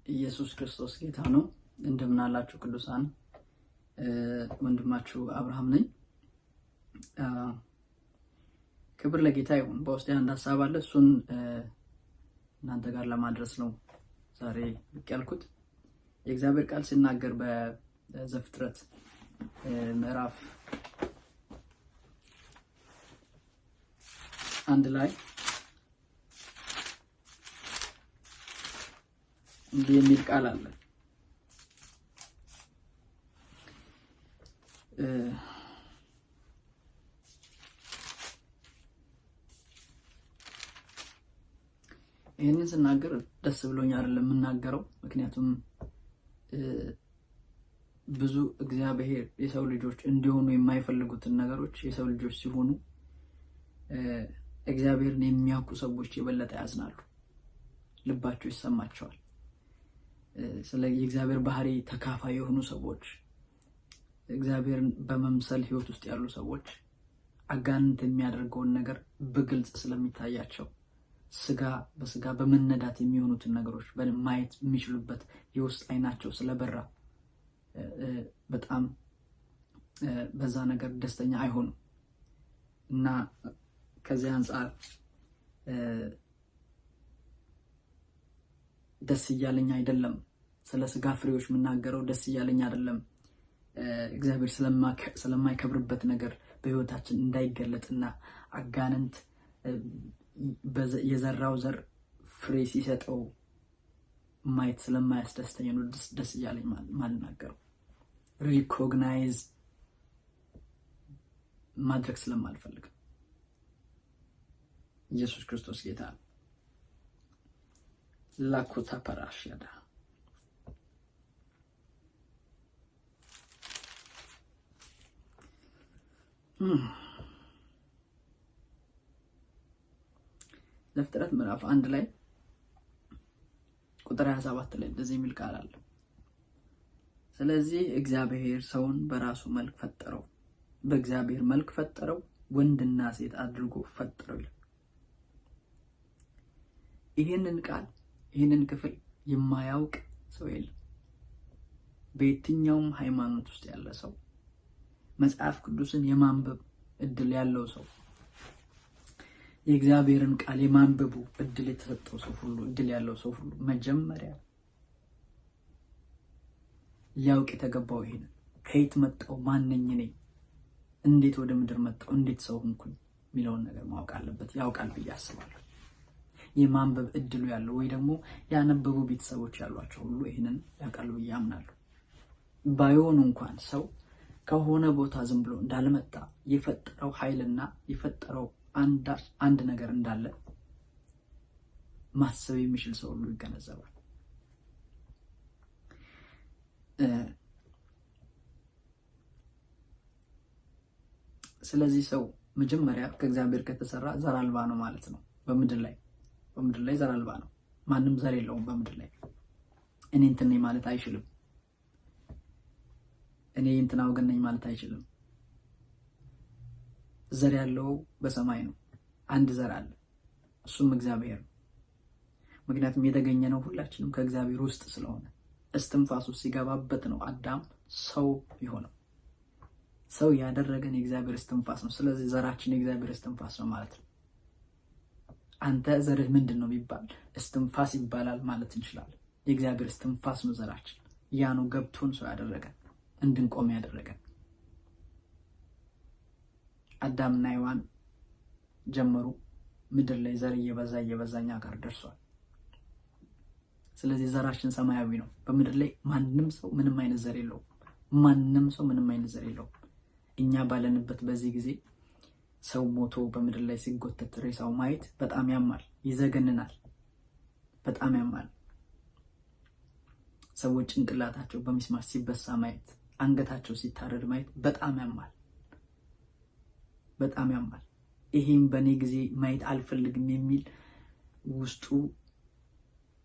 ኢየሱስ ክርስቶስ ጌታ ነው። እንደምን አላችሁ ቅዱሳን? ወንድማችሁ አብርሃም ነኝ። ክብር ለጌታ ይሁን። በውስጤ አንድ ሐሳብ አለ። እሱን እናንተ ጋር ለማድረስ ነው ዛሬ ብቅ ያልኩት። የእግዚአብሔር ቃል ሲናገር በዘፍጥረት ምዕራፍ 1 ላይ እንዲህ የሚል ቃል አለ። ይህንን ስናገር ደስ ብሎኝ አይደለም የምናገረው። ምክንያቱም ብዙ እግዚአብሔር የሰው ልጆች እንዲሆኑ የማይፈልጉትን ነገሮች የሰው ልጆች ሲሆኑ እግዚአብሔርን የሚያውቁ ሰዎች የበለጠ ያዝናሉ፣ ልባቸው ይሰማቸዋል። ስለ የእግዚአብሔር ባህሪ ተካፋይ የሆኑ ሰዎች፣ እግዚአብሔርን በመምሰል ህይወት ውስጥ ያሉ ሰዎች አጋንንት የሚያደርገውን ነገር በግልጽ ስለሚታያቸው ስጋ በስጋ በመነዳት የሚሆኑትን ነገሮች ማየት የሚችሉበት የውስጥ አይናቸው ስለበራ በጣም በዛ ነገር ደስተኛ አይሆኑም እና ከዚህ አንፃር ደስ እያለኝ አይደለም ስለ ስጋ ፍሬዎች የምናገረው። ደስ እያለኝ አይደለም እግዚአብሔር ስለማይከብርበት ነገር በህይወታችን እንዳይገለጥና አጋንንት የዘራው ዘር ፍሬ ሲሰጠው ማየት ስለማያስደስተኝ ነው ደስ እያለኝ ማልናገረው። ሪኮግናይዝ ማድረግ ስለማልፈልግ። ኢየሱስ ክርስቶስ ጌታ ነው። ላኩታ ፓራሽያዳ ዘፍጥረት ምዕራፍ 1 ላይ ቁጥር 27 ላይ እንደዚህ የሚል ቃል አለ። ስለዚህ እግዚአብሔር ሰውን በራሱ መልክ ፈጠረው፣ በእግዚአብሔር መልክ ፈጠረው፣ ወንድና ሴት አድርጎ ፈጠረው ይላል። ይህንን ክፍል የማያውቅ ሰው የለም። በየትኛውም ሃይማኖት ውስጥ ያለ ሰው፣ መጽሐፍ ቅዱስን የማንበብ እድል ያለው ሰው፣ የእግዚአብሔርን ቃል የማንበቡ እድል የተሰጠው ሰው ሁሉ እድል ያለው ሰው ሁሉ መጀመሪያ ሊያውቅ የተገባው ይሄንን ከየት መጣው፣ ማንኝ ነኝ፣ እንዴት ወደ ምድር መጣው፣ እንዴት ሰው ሆንኩኝ የሚለውን ነገር ማወቅ አለበት። ያውቃል ብዬ አስባለሁ። የማንበብ እድሉ ያለው ወይ ደግሞ ያነበቡ ቤተሰቦች ያሏቸው ሁሉ ይሄንን ያውቃሉ ብዬ አምናለሁ። ባይሆን እንኳን ሰው ከሆነ ቦታ ዝም ብሎ እንዳልመጣ የፈጠረው ኃይልና የፈጠረው አንድ ነገር እንዳለ ማሰብ የሚችል ሰው ሁሉ ይገነዘባል። ስለዚህ ሰው መጀመሪያ ከእግዚአብሔር ከተሰራ ዘር አልባ ነው ማለት ነው። በምድር ላይ ዘር አልባ ነው። ማንም ዘር የለውም በምድር ላይ። እኔ እንትን ነኝ ማለት አይችልም። እኔ እንትና ወገን ነኝ ማለት አይችልም። ዘር ያለው በሰማይ ነው። አንድ ዘር አለ፣ እሱም እግዚአብሔር ነው። ምክንያቱም የተገኘነው ሁላችንም ከእግዚአብሔር ውስጥ ስለሆነ እስትንፋሱ ሲገባበት ነው አዳም ሰው የሆነው። ሰው ያደረገን የእግዚአብሔር እስትንፋስ ነው። ስለዚህ ዘራችን የእግዚአብሔር እስትንፋስ ነው ማለት ነው። አንተ ዘርህ ምንድነው ቢባል እስትንፋስ ይባላል ማለት እንችላለን። የእግዚአብሔር እስትንፋስ ነው ዘራችን። ያ ነው ገብቶን ሰው ያደረገን፣ እንድንቆም ያደረገን። አዳምና ሔዋን ጀመሩ። ምድር ላይ ዘር እየበዛኛ ጋር ደርሷል። ስለዚህ ዘራችን ሰማያዊ ነው። በምድር ላይ ማንም ሰው ምንም አይነት ዘር የለውም። እኛ ባለንበት በዚህ ጊዜ ሰው ሞቶ በምድር ላይ ሲጎተት ሬሳው ማየት በጣም ያማል፣ ይዘገንናል፣ በጣም ያማል። ሰዎች ጭንቅላታቸው በሚስማር ሲበሳ ማየት፣ አንገታቸው ሲታረድ ማየት በጣም ያማል። ይሄን በኔ ጊዜ ማየት አልፈልግም የሚል ውስጡ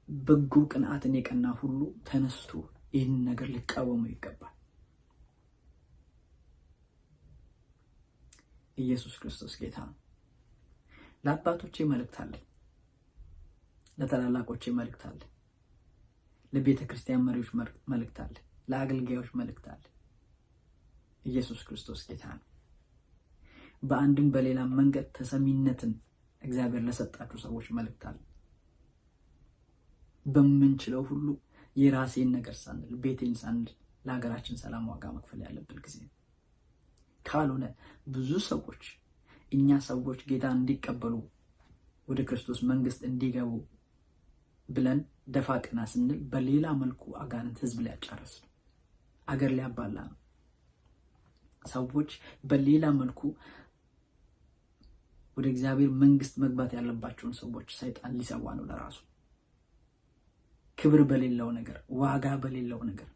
በጎ ቅንዓትን የቀና ሁሉ ተነስቶ ይህን ነገር ሊቃወሙ ይገባል። ኢየሱስ ክርስቶስ ጌታ ነው። ለአባቶቼ መልእክት አለኝ፣ ለታላላቆቼ መልእክት አለኝ። ለቤተ ክርስቲያን መሪዎች መልእክት አለ፣ ለአገልጋዮች መልእክት አለ። ኢየሱስ ክርስቶስ ጌታ ነው። በአንድም በሌላ መንገድ ተሰሚነትን እግዚአብሔር ለሰጣችሁ ሰዎች መልእክት አለ። በምንችለው ሁሉ የራሴን ነገር ሳንል ቤቴን ሳንል ለሀገራችን ሰላም ዋጋ መክፈል ያለብን ጊዜ ነው። ካልሆነ ብዙ ሰዎች እኛ ሰዎች ጌታ እንዲቀበሉ ወደ ክርስቶስ መንግስት እንዲገቡ ብለን ደፋ ቀና ስንል በሌላ መልኩ አጋንንት ህዝብ ሊያጫርስ ነው፣ አገር ሊያባላ ነው። ሰዎች በሌላ መልኩ ወደ እግዚአብሔር መንግስት መግባት ያለባቸውን ሰዎች ሰይጣን ሊሰዋ ነው ለራሱ። ክብር በሌለው ነገር፣ ዋጋ በሌለው ነገር፣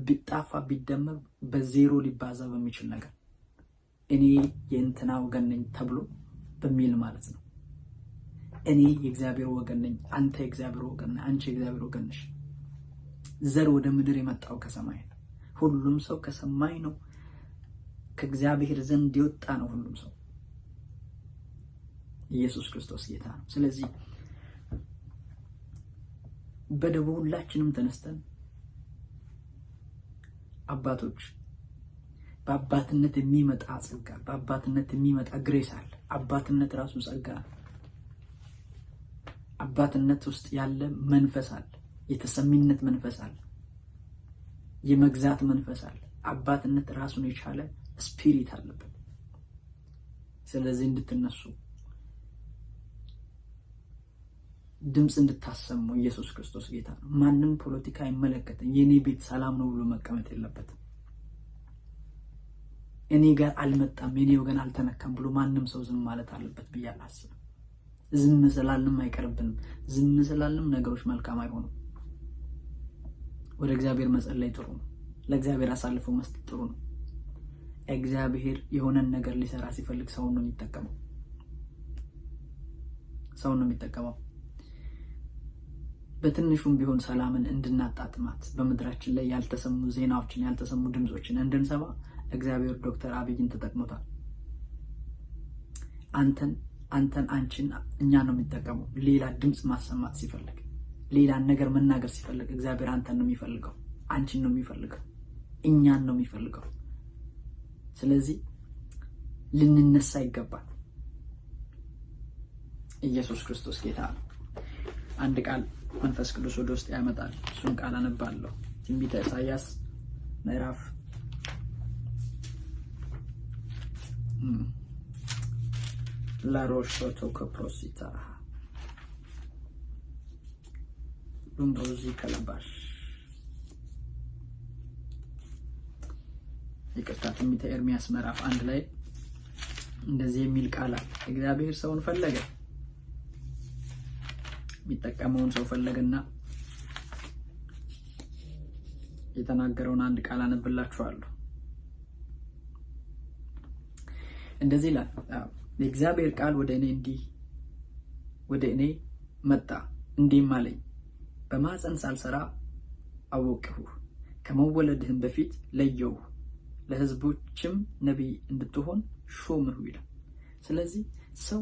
ቢጣፋ ቢደመር በዜሮ ሊባዛ በሚችል ነገር እኔ የእንትና ወገን ነኝ ተብሎ በሚል ማለት ነው። እኔ የእግዚአብሔር ወገን ነኝ፣ አንተ የእግዚአብሔር ወገን ነህ፣ አንቺ የእግዚአብሔር ወገን ነሽ። ዘር ወደ ምድር የመጣው ከሰማይ ነው። ሁሉም ሰው ከሰማይ ነው፣ ከእግዚአብሔር ዘንድ የወጣ ነው ሁሉም ሰው። ኢየሱስ ክርስቶስ ጌታ ነው። ስለዚህ በደቡ ሁላችንም ተነስተን አባቶች በአባትነት የሚመጣ ጸጋ፣ በአባትነት የሚመጣ ግሬስ አለ። አባትነት ራሱ ጸጋ ነው። አባትነት ውስጥ ያለ መንፈስ አለ፣ የተሰሚነት መንፈስ አለ፣ የመግዛት መንፈስ አለ። አባትነት ራሱን የቻለ ስፒሪት አለበት። ስለዚህ እንድትነሱ ድምጽ እንድታሰሙ ኢየሱስ ክርስቶስ ጌታ ነው። ማንም ፖለቲካ አይመለከትም። የኔ ቤት ሰላም ነው ብሎ መቀመጥ የለበትም። እኔ ጋር አልመጣም፣ የኔ ወገን አልተነካም ብሎ ማንም ሰው ዝም ማለት አለበት ብዬ አላስብም። ዝም ስላልንም አይቀርብንም። ዝም ስላልንም ነገሮች መልካም አይሆኑም። ወደ እግዚአብሔር መጸለይ ጥሩ ነው። ለእግዚአብሔር አሳልፎ መስጠት ጥሩ ነው። እግዚአብሔር የሆነን ነገር ሊሰራ ሲፈልግ ሰውን ነው የሚጠቀመው። ሰውን ነው የሚጠቀመው። በትንሹም ቢሆን ሰላምን እንድናጣጥማት በመድራችን ላይ ያልተሰሙ ዜናዎችን ያልተሰሙ ድምጾችን እንድንሰማ እግዚአብሔር ዶክተር አብይን ተጠቅሞታል። አንተን አንቺን እኛ ነው የሚጠቀመው። ሌላ ድምጽ ማሰማት ሲፈልግ ሌላ ነገር መናገር ሲፈልግ እግዚአብሔር አንተን ነው የሚፈልገው፣ አንቺን ነው የሚፈልገው፣ እኛን ነው የሚፈልገው። ስለዚህ ልንነሳ ይገባል። ኢየሱስ ክርስቶስ ጌታ ነው። አንድ ቃል መንፈስ ቅዱስ ወደ ውስጥ ያመጣል። እሱን ቃል አነባለሁ። ትንቢተ ኢሳይያስ ምዕራፍ ላሮሾቶ ኮፕሮሲታ ሉምብሮዚ ከለባሽ ይቅርታ፣ ትንቢተ ኤርሚያስ ምዕራፍ 1 ላይ እንደዚህ የሚል ቃል አለ። እግዚአብሔር ሰውን ፈለገ፣ የሚጠቀመውን ሰው ፈለገና የተናገረውን አንድ ቃል አነብላችኋለሁ። እንደዚህ ይላል። የእግዚአብሔር ቃል ወደ እኔ መጣ፣ እንዲህም አለኝ፣ በማህፀን ሳልሰራ አወቅሁህ፣ ከመወለድህም በፊት ለየሁህ፣ ለሕዝቦችም ነቢይ እንድትሆን ሾምሁ ይላል። ስለዚህ ሰው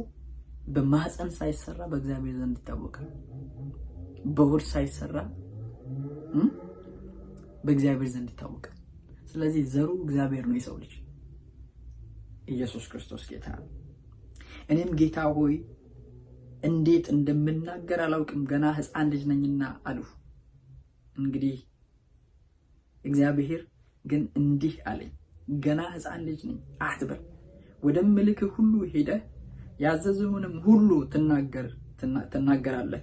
በማህፀን ሳይሰራ በእግዚአብሔር ዘንድ ይታወቃል። በሆድ ሳይሰራ በእግዚአብሔር ዘንድ ይታወቃል። ስለዚህ ዘሩ እግዚአብሔር ነው የሰው ልጅ። ኢየሱስ ክርስቶስ ጌታ ነው። እኔም ጌታ ሆይ እንዴት እንደምናገር አላውቅም፣ ገና ሕፃን ልጅ ነኝና አልሁ። እንግዲህ እግዚአብሔር ግን እንዲህ አለኝ፣ ገና ሕፃን ልጅ ነኝ አትበል፣ ወደምልክህ ሁሉ ሄደህ ያዘዝሁንም ሁሉ ትናገራለህ፣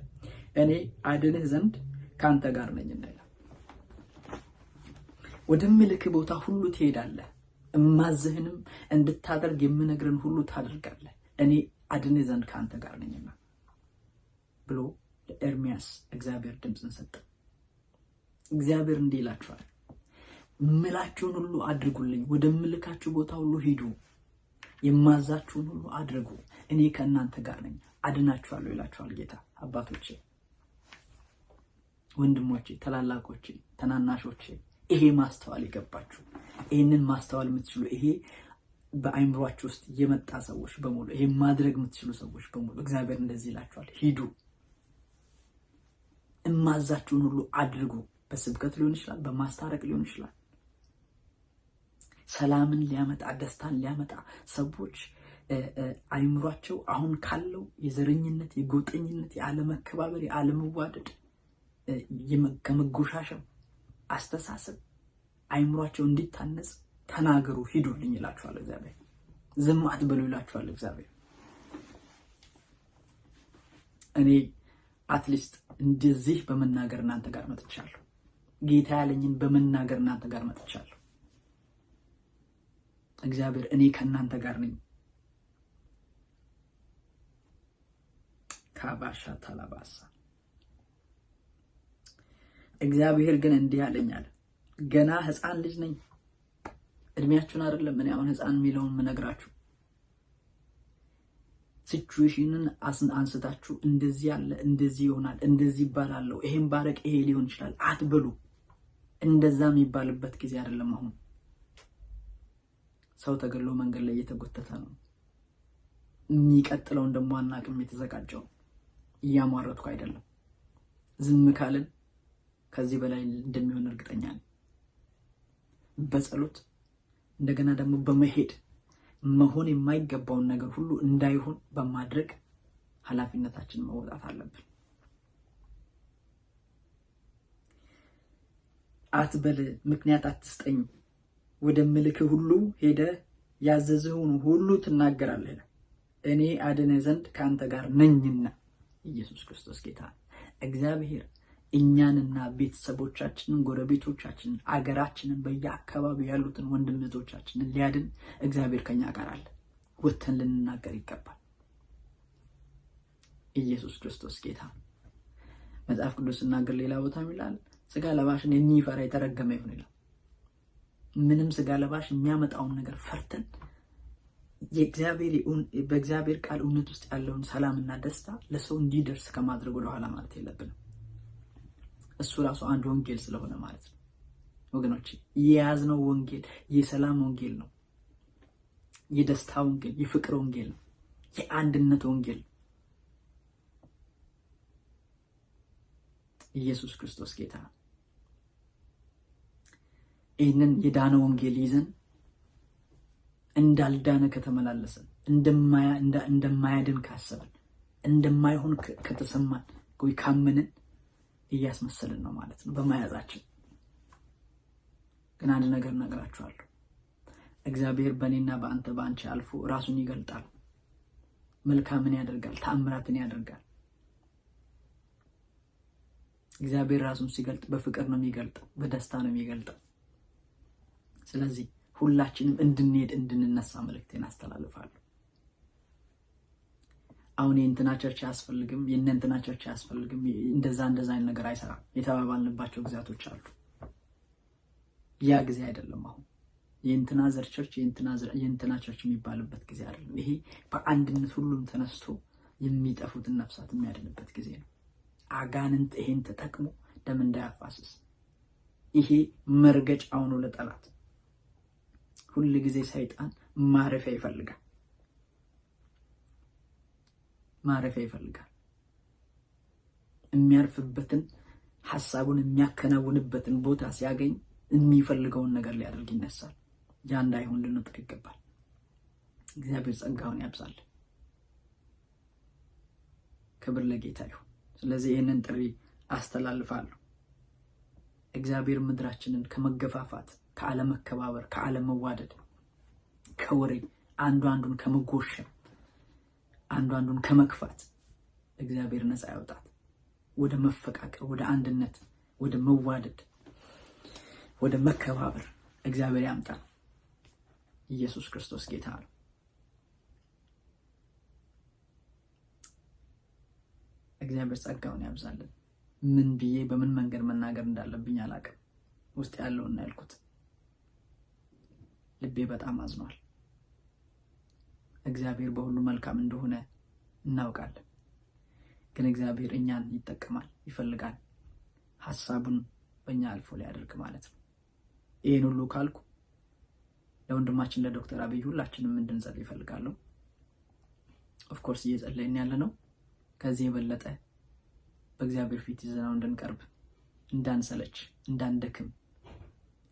እኔ አድንህ ዘንድ ካንተ ጋር ነኝና ይላል። ወደምልክህ ቦታ ሁሉ ትሄዳለህ፣ እማዝህንም እንድታደርግ የምነግርን ሁሉ ታደርጋለህ፣ እኔ አድንህ ዘንድ ካንተ ጋር ነኝና ብሎ ለኤርሚያስ እግዚአብሔር ድምፅን ሰጠ። እግዚአብሔር እንዲህ ይላችኋል፣ ምላችሁን ሁሉ አድርጉልኝ፣ ወደምልካችሁ ቦታ ሁሉ ሂዱ፣ የማዛችሁን ሁሉ አድርጉ፣ እኔ ከእናንተ ጋር ነኝ፣ አድናችኋለሁ ይላችኋል ጌታ። አባቶቼ፣ ወንድሞቼ፣ ታላላቆቼ፣ ተናናሾቼ ይሄ ማስተዋል ይገባችሁ። ይሄንን ማስተዋል የምትችሉ ይሄ በአይምሯችሁ ውስጥ የመጣ ሰዎች በሙሉ ይሄ ማድረግ የምትችሉ ሰዎች በሙሉ እግዚአብሔር እንደዚህ ይላችኋል፣ ሂዱ፣ እማዛችሁን ሁሉ አድርጉ። በስብከት ሊሆን ይችላል፣ በማስታረቅ ሊሆን ይችላል። ሰላምን ሊያመጣ ደስታን ሊያመጣ ሰዎች አይምሯቸው አሁን ካለው የዘረኝነት፣ የጎጠኝነት፣ የአለመከባበር፣ የአለመዋደድ፣ ከመጎሻሸም አስተሳሰብ አይምሯቸው እንዲታነጽ ተናገሩ፣ ሂዱልኝ ይላችኋል እግዚአብሔር። ዝም አትበሉ ይላችኋል እግዚአብሔር። እኔ አትሊስት እንደዚህ በመናገር እናንተ ጋር መጥቻለሁ። ጌታ ያለኝን በመናገር እናንተ ጋር መጥቻለሁ። እግዚአብሔር እኔ ከእናንተ ጋር ነኝ። ካባሻ ታላባሳ እግዚአብሔር ግን እንዲህ ያለኛል፣ ገና ሕፃን ልጅ ነኝ። እድሜያችሁን አይደለም እኔ አሁን ሕፃን የሚለውን ምነግራችሁ። ሲቹዌሽንን አንስታችሁ እንደዚህ ያለ እንደዚህ ይሆናል እንደዚህ ይባላል ይሄን ባረቅ ይሄ ሊሆን ይችላል አትበሉ። እንደዛ የሚባልበት ጊዜ አይደለም አሁን። ሰው ተገሎ መንገድ ላይ እየተጎተተ ነው። የሚቀጥለውን ደግሞ አናቅም የተዘጋጀው። እያሟረትኩ አይደለም። ዝም ካልን ከዚህ በላይ እንደሚሆን እርግጠኛ ነኝ። በጸሎት እንደገና ደግሞ በመሄድ መሆን የማይገባውን ነገር ሁሉ እንዳይሆን በማድረግ ኃላፊነታችንን መወጣት አለብን። አትበል፣ ምክንያት አትስጠኝ፣ ወደ ምልክ ሁሉ ሄደ ያዘዝሁን ሁሉ ትናገራለህ። እኔ አድንህ ዘንድ ካንተ ጋር ነኝና። ኢየሱስ ክርስቶስ ጌታ። እግዚአብሔር እኛንና ቤተሰቦቻችንን፣ ጎረቤቶቻችንን፣ አገራችንን፣ በየአካባቢው ያሉትን ወንድምቶቻችንን ሊያድን እግዚአብሔር ከኛ ጋር አለ። ወተን ልንናገር ይገባል። ኢየሱስ ክርስቶስ ጌታ። መጽሐፍ ቅዱስ ሲናገር ሌላ ቦታ ይላል ስጋ ለባሽን የሚፈራ የተረገመ ይሁን ይላል። ምንም ስጋ ለባሽ የሚያመጣውን ነገር ፈርተን በእግዚአብሔር ቃል እውነት ውስጥ ያለውን ሰላምና ደስታ ለሰው እንዲደርስ ከማድረግ ወደ ኋላ ማለት የለብንም። እሱ ራሱ አንድ ወንጌል ስለሆነ ማለት ነው ወገኖች። የያዝነው ወንጌል የሰላም ወንጌል ነው፣ የደስታ ወንጌል፣ የፍቅር ወንጌል ነው፣ የአንድነት ወንጌል። ኢየሱስ ክርስቶስ ጌታ። ይህንን የዳነ ወንጌል ይዘን እንዳልዳነ ከተመላለሰን፣ እንደማያድን ካሰብን፣ እንደማይሆን ከተሰማን ወይ ካመንን እያስመሰልን ነው ማለት ነው በመያዛችን። ግን አንድ ነገር እነግራችኋለሁ፣ እግዚአብሔር በእኔና በአንተ በአንቺ አልፎ ራሱን ይገልጣል፣ መልካምን ያደርጋል፣ ተአምራትን ያደርጋል። እግዚአብሔር ራሱን ሲገልጥ በፍቅር ነው የሚገልጠው፣ በደስታ ነው የሚገልጠው። ስለዚህ ሁላችንም እንድንሄድ እንድንነሳ መልእክቴን አስተላልፋለሁ። አሁን የእንትና ቸርች አያስፈልግም፣ የእነንትና ቸርች አያስፈልግም፣ እንደዛ አይነት ነገር አይሰራም የተባባልንባቸው ግዛቶች አሉ። ያ ጊዜ አይደለም አሁን። የእንትና ዘር ቸርች የእንትና ቸርች የሚባልበት ጊዜ አይደለም። ይሄ በአንድነት ሁሉም ተነስቶ የሚጠፉትን ነፍሳት የሚያድንበት ጊዜ ነው። አጋንንት ይሄን ተጠቅሞ ደም እንዳያፋስስ ይሄ መርገጫው ነው ለጠላት። ሁሉ ጊዜ ሰይጣን ማረፊያ ይፈልጋል። የሚያርፍበትን ሐሳቡን የሚያከናውንበትን ቦታ ሲያገኝ የሚፈልገውን ነገር ሊያደርግ ይነሳል። ያ እንዳይሆን ልንጥር ይገባል። እግዚአብሔር ጸጋውን ያብዛል። ክብር ለጌታ ይሁን። ስለዚህ ይህንን ጥሪ አስተላልፋለሁ። እግዚአብሔር ምድራችንን ከመገፋፋት፣ ከአለመከባበር፣ ከአለመዋደድ፣ ከወሬ አንዱ አንዱን ከመጎሸም፣ አንዱ አንዱን ከመክፋት እግዚአብሔር ነፃ ያውጣት። ወደ መፈቃቀር፣ ወደ አንድነት፣ ወደ መዋደድ፣ ወደ መከባበር እግዚአብሔር ያምጣ። ኢየሱስ ክርስቶስ ጌታ ነው። እግዚአብሔር ጸጋውን ያብዛልን። ምን ብዬ በምን መንገድ መናገር እንዳለብኝ አላውቅም። ውስጥ ያለውን ያልኩት። ልቤ በጣም አዝኗል። እግዚአብሔር በሁሉ መልካም እንደሆነ እናውቃለን። ግን እግዚአብሔር እኛን ይጠቀማል፣ ይፈልጋል፣ ሐሳቡን በእኛ አልፎ ሊያደርግ ማለት ነው። ይሄን ሁሉ ካልኩ ለወንድማችን ለዶክተር አብይ ሁላችንም እንድንጸልይ ይፈልጋለሁ። ኦፍ ኮርስ እየጸለይን ያለ ነው። ከዚህ የበለጠ በእግዚአብሔር ፊት ይዘናው እንድንቀርብ እንዳንሰለች እንዳንደክም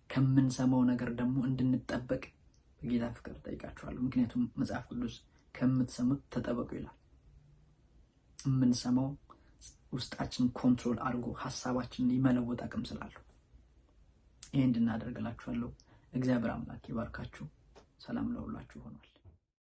ከምንሰማው ነገር ደግሞ እንድንጠበቅ በጌታ ፍቅር ጠይቃችኋለሁ። ምክንያቱም መጽሐፍ ቅዱስ ከምትሰሙት ተጠበቁ ይላል። የምንሰማው ውስጣችን ኮንትሮል አድርጎ ሐሳባችንን ይመለወጥ አቅም ስላለው ይሄን እንድናደርግላችኋለሁ። እግዚአብሔር አምላክ ይባርካችሁ። ሰላም ለሁላችሁ ሆኗል።